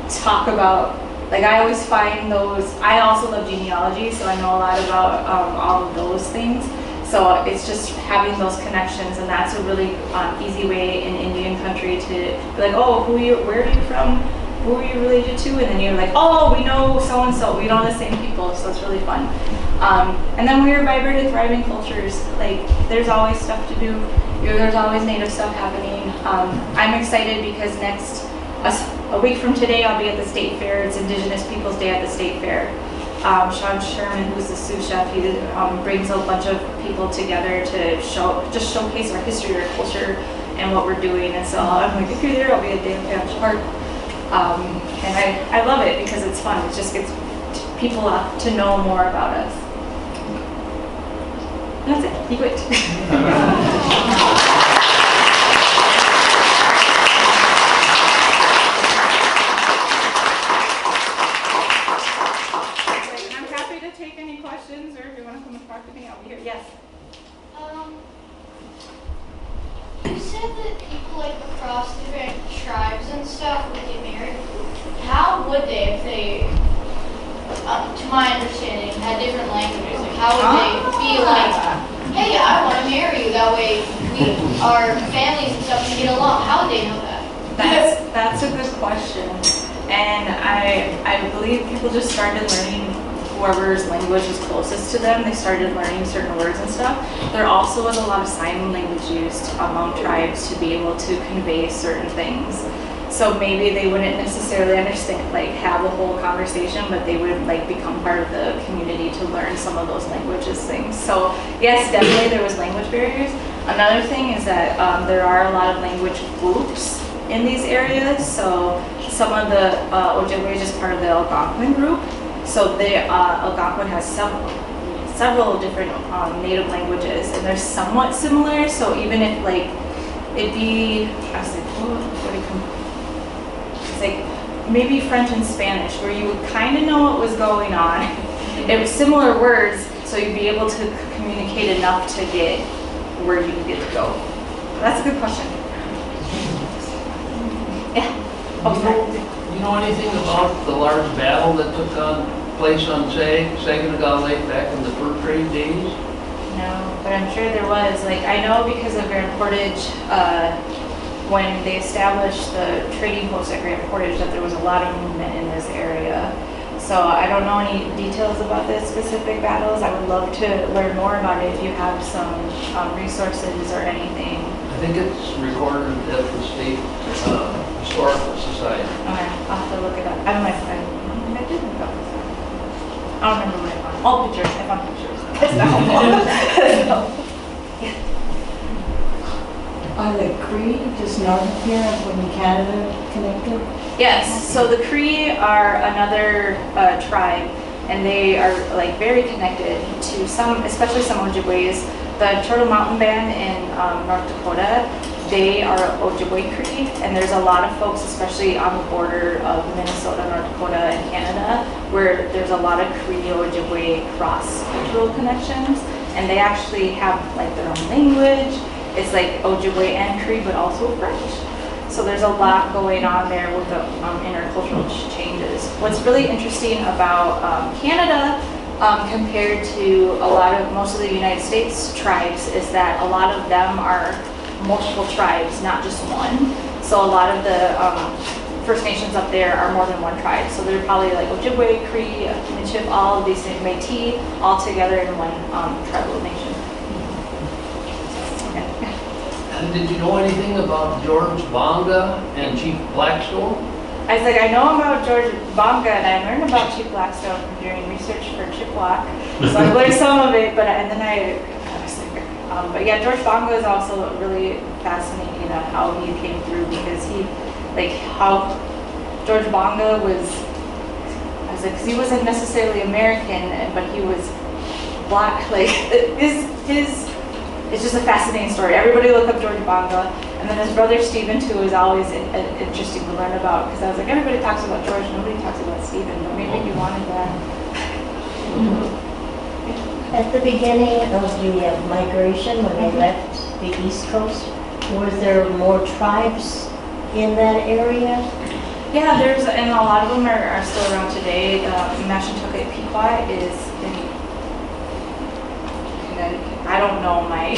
talk about, like, I always find those, I also love genealogy, so I know a lot about all of those things. So it's just having those connections, and that's a really easy way in Indian country to be like, oh, where are you from? Who are you related to? And then you're like, oh, we know so-and-so, we know the same people, so it's really fun. And then we're vibrant, thriving cultures. Like, there's always stuff to do. There's always Native stuff happening. I'm excited because a week from today, I'll be at the State Fair. It's Indigenous Peoples Day at the State Fair. Sean Sherman, who's the sous chef, he brings a bunch of people together to showcase our history, our culture, and what we're doing. And so I'm like, if you're there, I'll be at Dan Patch Park. And I love it because it's fun. It just gets people to know more about us. That's it. Be great. You said that people like across different tribes and stuff would get married. How would they if they, to my understanding, had different languages? Like, how would they feel like, hey, I want to marry you, that way our families and stuff can get along? How would they know that? That's a good question. And I believe people just started learning whoever's language was closest to them. They started learning certain words and stuff. There also was a lot of sign language used among tribes to be able to convey certain things. So maybe they wouldn't necessarily understand, like, have a whole conversation, but they would like become part of the community to learn some of those languages things. So yes, definitely there was language barriers. Another thing is that there are a lot of language groups in these areas. So some of the Ojibwe is just part of the Algonquin group. So Algonquin has several different native languages, and they're somewhat similar. So even if like it'd be, I was like, what do you come? It's like maybe French and Spanish, where you would kind of know what was going on. It was similar words, so you'd be able to communicate enough to get where you needed to go. That's a good question. Yeah. Do you know anything about the large battle that took place on Saginaw Lake back in the fur trade days? No, but I'm sure there was. Like, I know because of Grand Portage, when they established the trading post at Grand Portage, that there was a lot of movement in this area. So I don't know any details about the specific battles. I would love to learn more about it if you have some resources or anything. I think it's recorded at the State Historical Society. Okay, I'll have to look it up. I don't know if I did look up this. I don't remember what I found. All pictures. I found pictures. That's not helpful. Are the Cree just north of here when Canada connected? Yes, so the Cree are another tribe, and they are like very connected to some, especially some Ojibwe's. The Turtle Mountain Band in North Dakota, they are Ojibwe Cree, and there's a lot of folks, especially on the border of Minnesota, North Dakota, and Canada, where there's a lot of Cree Ojibwe cross-cultural connections, and they actually have like their own language. It's like Ojibwe and Cree, but also French. So there's a lot going on there with the intercultural changes. What's really interesting about Canada compared to most of the United States tribes is that a lot of them are multiple tribes, not just one. So a lot of the First Nations up there are more than one tribe. So they're probably like Ojibwe, Cree, Michif, all of these things, Métis, all together in one tribal nation. And did you know anything about George Bonga and Chief Blackstone? I was like, I know about George Bonga, and I learned about Chief Blackstone from doing research for Chik-Wauk. So I learned some of it, and then I was like, but yeah, George Bonga is also really fascinating on how he came through, because how George Bonga was, I was like, because he wasn't necessarily American, but he was Black. Like it's just a fascinating story. Everybody look up George Bonga. And then his brother Stephen, too, is always interesting to learn about, because I was like, everybody talks about George, nobody talks about Stephen, but maybe he wanted that. At the beginning of the migration, when they left the East Coast, was there more tribes in that area? Yeah, and a lot of them are still around today. Mashantucket Pequot is in Connecticut. I don't know my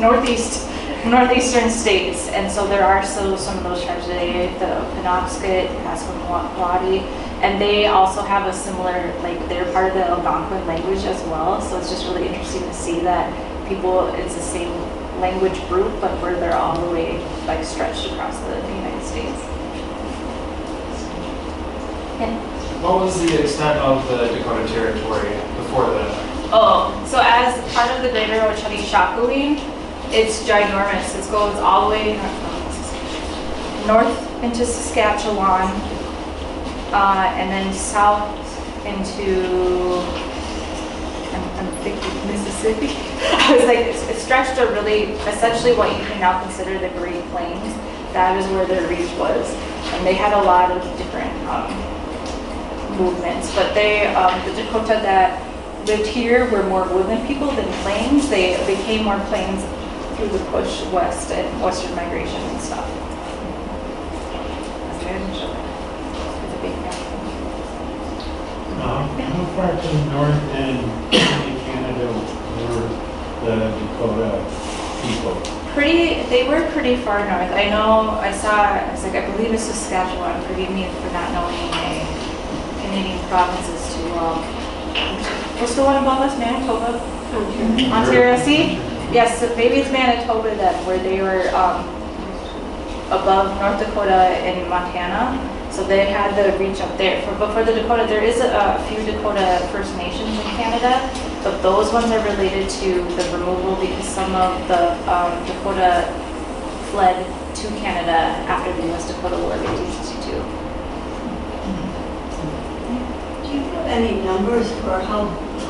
northeastern states, and so there are still some of those tribes today, the Penobscot, Passamaquoddy, and they also have a similar, they're part of the Algonquin language as well, so it's just really interesting to see that it's the same language group, but where they're all the way stretched across the United States. Yeah. What was the extent of the Dakota Territory before that? Oh, so as part of the greater Ochani-Shakoween, it's ginormous. It goes all the way north into Saskatchewan, and then south into I'm thinking Mississippi. I was like, it's stretched to really essentially what you can now consider the Great Plains. That is where their reach was, and they had a lot of different movements. But the Dakota that lived here were more woodland people than plains. They became more plains through the push west and western migration and stuff. That's good. It's a big map. How far to the north end in Canada were the Dakota people? They were pretty far north. I know, I believe it's Saskatchewan. Forgive me for not knowing my Canadian provinces too well. What's the one above us? Manitoba? Ontario. See? Yes, so maybe it's Manitoba then, where they were above North Dakota and Montana. So they had the reach up there. But for the Dakota, there is a few Dakota First Nations in Canada, but those ones are related to the removal because some of the Dakota fled to Canada after the U.S. Dakota War of 1862. any numbers for how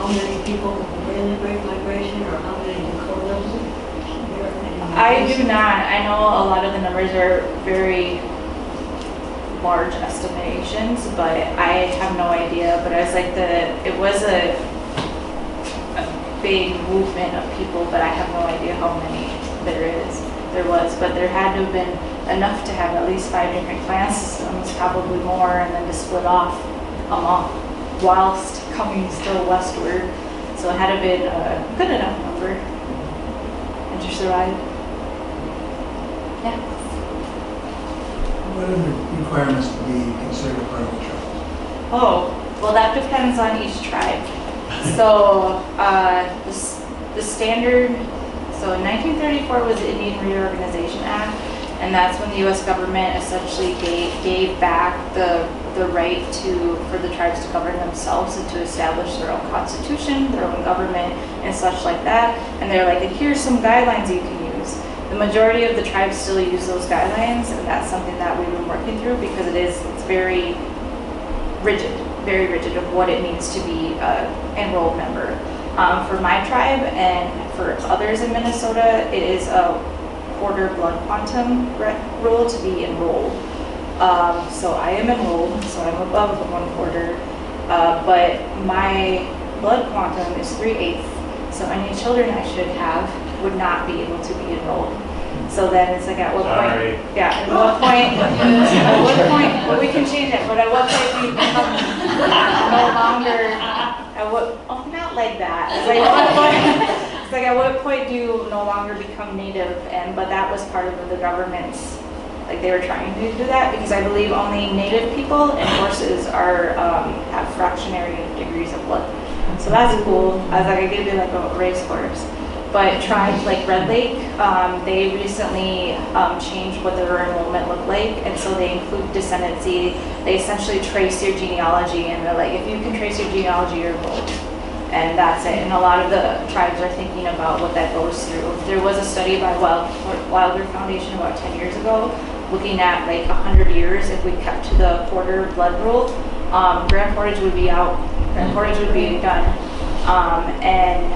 many people were in the Great Migration or how many Dakotas? I do not. I know a lot of the numbers are very large estimations, but I have no idea. But I was like, it was a big movement of people, but I have no idea how many there was. But there had to have been enough to have at least 5 different clan systems, probably more, and then to split off among whilst coming still westward. So it had to have been a good enough number and to survive. Yeah. What are the requirements to be considered a part of the tribe? Oh, well, that depends on each tribe. So the standard, so in 1934 was the Indian Reorganization Act, and that's when the U.S. government essentially gave back the right for the tribes to govern themselves and to establish their own constitution, their own government, and such like that. And they're like, and here's some guidelines you can use. The majority of the tribes still use those guidelines, and that's something that we've been working through because it's very rigid of what it means to be an enrolled member. For my tribe and for others in Minnesota, it is a quarter blood quantum rule to be enrolled. So I am enrolled, so I'm above the 1/4, but my blood quantum is 3/8. So any children I should have would not be able to be enrolled. So then it's like at what point? Yeah, at what point? Well, we can change it, but at what point do you become no longer? Not like that. It's like at what point do you no longer become native? But that was part of the government's. Like they were trying to do that because I believe only native people and horses have fractionary degrees of blood. So that's cool. I was like, I could be like a racehorse. But tribes like Red Lake, they recently changed what their enrollment looked like, and so they include descendancy. They essentially trace your genealogy, and they're like, if you can trace your genealogy, you're enrolled. And that's it. And a lot of the tribes are thinking about what that goes through. There was a study by Wilder Foundation about 10 years ago, looking at like 100 years if we kept to the quarter blood rule. Grand Portage would be out. Grand Portage would be done. And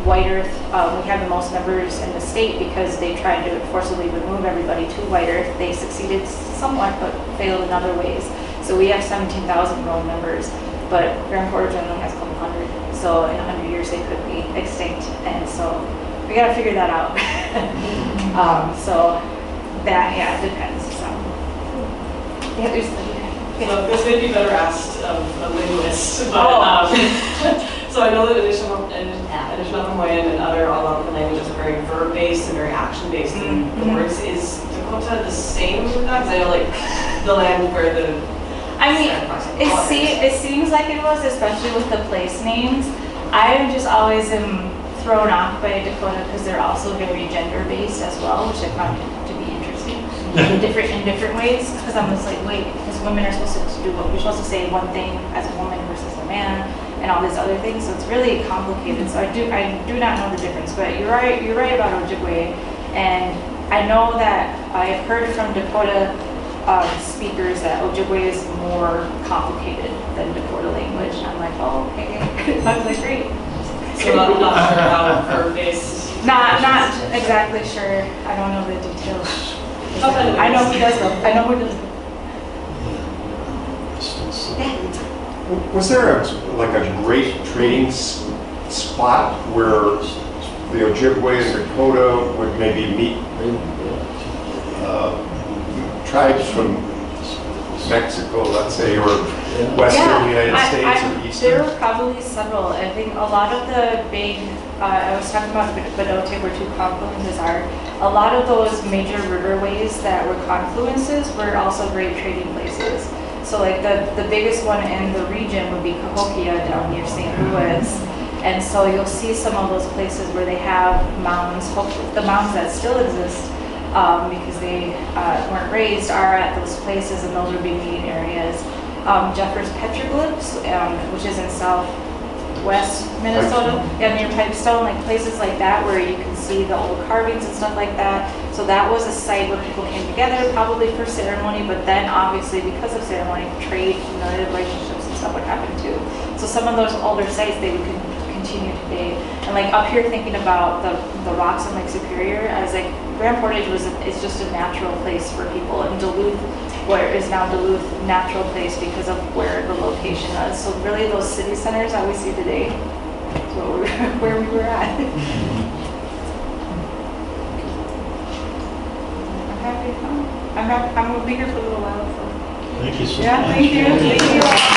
White Earth, we have the most members in the state because they tried to forcibly remove everybody to White Earth. They succeeded somewhat, but failed in other ways. So we have 17,000 enrolled members, but Grand Portage only has a couple hundred. So in 100 years they could be extinct, and so we got to figure that out. So that, yeah, it depends. So yeah, there's So this may be better asked of a linguist, but so I know that Anishinaabe and other Algonquin languages are very verb-based and very action-based in the words. Is Dakota the same with that? Because I know like the land where the it seems like it was, especially with the place names. I just always am thrown off by Dakota because they're also very gender-based as well, which I found to be interesting in different ways. Because I'm just like, wait, because women are supposed to do what we're supposed to say one thing as a woman versus a man, and all these other things. So it's really complicated. So I do not know the difference. But you're right about Ojibwe, and I know that I have heard from Dakota speakers that Ojibwe is more complicated than Dakota language. I'm like, oh, okay. I was like, great. So I'm not sure how verb-based. Not exactly sure. I don't know the details. I know who does though. I know who does. Was there a great trading spot where the Ojibwe and Dakota would maybe meet tribes from Mexico, let's say, or western United States or eastern? There were probably several. I think a lot of the big, I was talking about Bedote where 2 confluences are. A lot of those major riverways that were confluences were also great trading places. So like the biggest one in the region would be Cahokia down near St. Louis. And so you'll see some of those places where they have mounds, hopefully the mounds that still exist, because they weren't raised, are at those places, and those would be meeting areas. Jeffers petroglyphs, which is in southwest Minnesota, near Pipestone, like places like that where you can see the old carvings and stuff like that. So that was a site where people came together, probably for ceremony, but then obviously because of ceremony, trade, relationships and stuff would happen too. So some of those older sites, they would continue today. And like up here thinking about the rocks in Lake Superior, as like Grand Portage is just a natural place for people. And Duluth, where is now Duluth, natural place because of where the location is. So really those city centers that we see today is where we were at. I'm happy to come. I'm going to be here for a little while. So. Thank you so much. Yeah, thank you. Thank you.